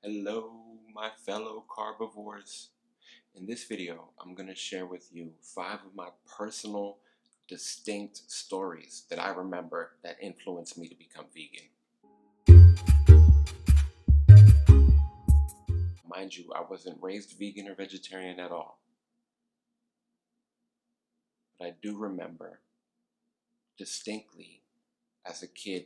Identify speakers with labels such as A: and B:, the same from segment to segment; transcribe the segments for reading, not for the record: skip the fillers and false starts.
A: Hello, my fellow carbivores. In this video, I'm going to share with you 5 of my personal, distinct stories that I remember that influenced me to become vegan. Mind you, I wasn't raised vegan or vegetarian at all, but I do remember distinctly as a kid,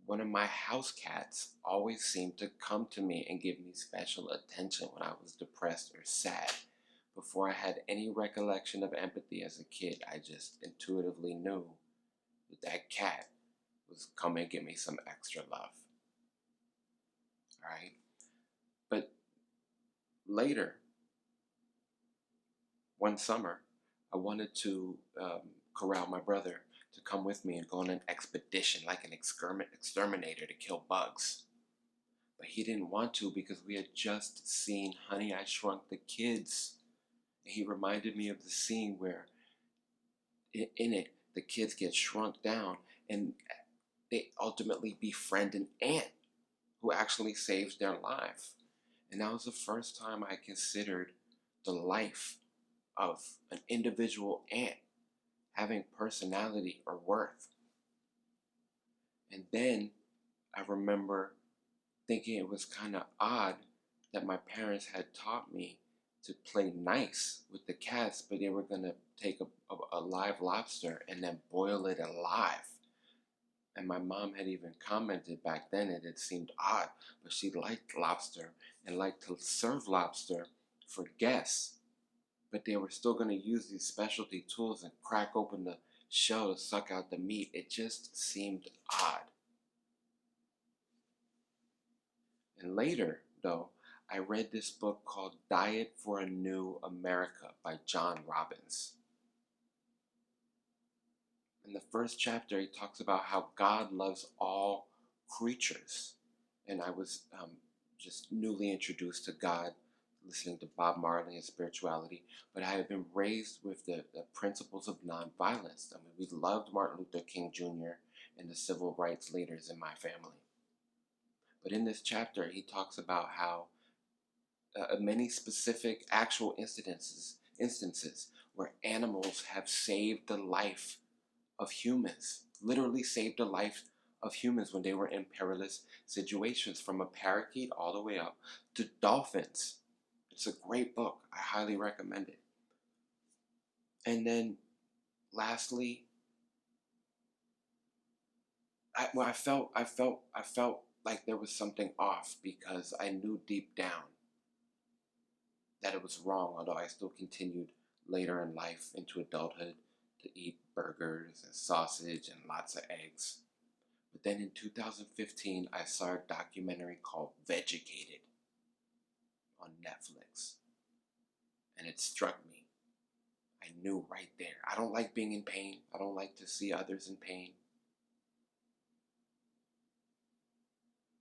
A: one of my house cats always seemed to come to me and give me special attention when I was depressed or sad. Before I had any recollection of empathy as a kid, I just intuitively knew that that cat was coming to give me some extra love. Alright? But later, one summer, I wanted to corral my brother to come with me and go on an expedition, like an exterminator, to kill bugs. But he didn't want to because we had just seen Honey, I Shrunk the Kids. And he reminded me of the scene where in it, the kids get shrunk down and they ultimately befriend an ant who actually saves their life. And that was the first time I considered the life of an individual ant having personality or worth. And then I remember thinking it was kind of odd that my parents had taught me to play nice with the cats, but they were going to take a live lobster and then boil it alive. And my mom had even commented back then it seemed odd, but she liked lobster and liked to serve lobster for guests. But they were still going to use these specialty tools and crack open the shell to suck out the meat. It just seemed odd. And later, though, I read this book called Diet for a New America by John Robbins. In the first chapter, he talks about how God loves all creatures. And I was just newly introduced to God, listening to Bob Marley and spirituality. But I had been raised with the principles of nonviolence. I mean, we loved Martin Luther King Jr. and the civil rights leaders in my family. But in this chapter, he talks about how many specific actual instances where animals have saved the life of humans, literally saved the life of humans when they were in perilous situations, from a parakeet all the way up to dolphins. It's a great book. I highly recommend it. And then lastly, I felt like there was something off because I knew deep down that it was wrong, although I still continued later in life into adulthood to eat burgers and sausage and lots of eggs. But then in 2015, I saw a documentary called Vegucated on Netflix. And it struck me. I knew right there. I don't like being in pain. I don't like to see others in pain.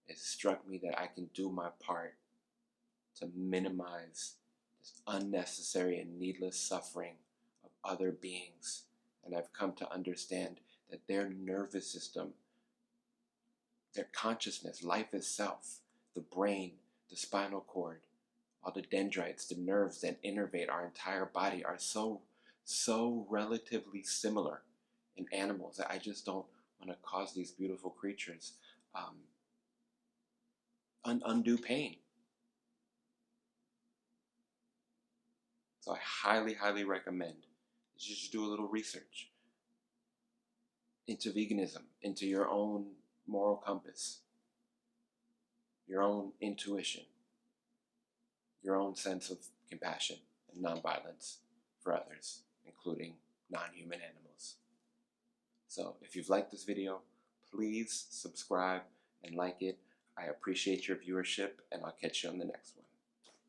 A: It struck me that I can do my part to minimize this unnecessary and needless suffering of other beings. And I've come to understand that their nervous system, their consciousness, life itself, the brain, the spinal cord, all the dendrites, the nerves that innervate our entire body are so relatively similar in animals that I just don't want to cause these beautiful creatures undue pain. So I highly recommend that you should do a little research into veganism, into your own moral compass, your own intuition, your own sense of compassion and nonviolence for others, including non-human animals. So if you've liked this video, please subscribe and like it. I appreciate your viewership, and I'll catch you on the next one.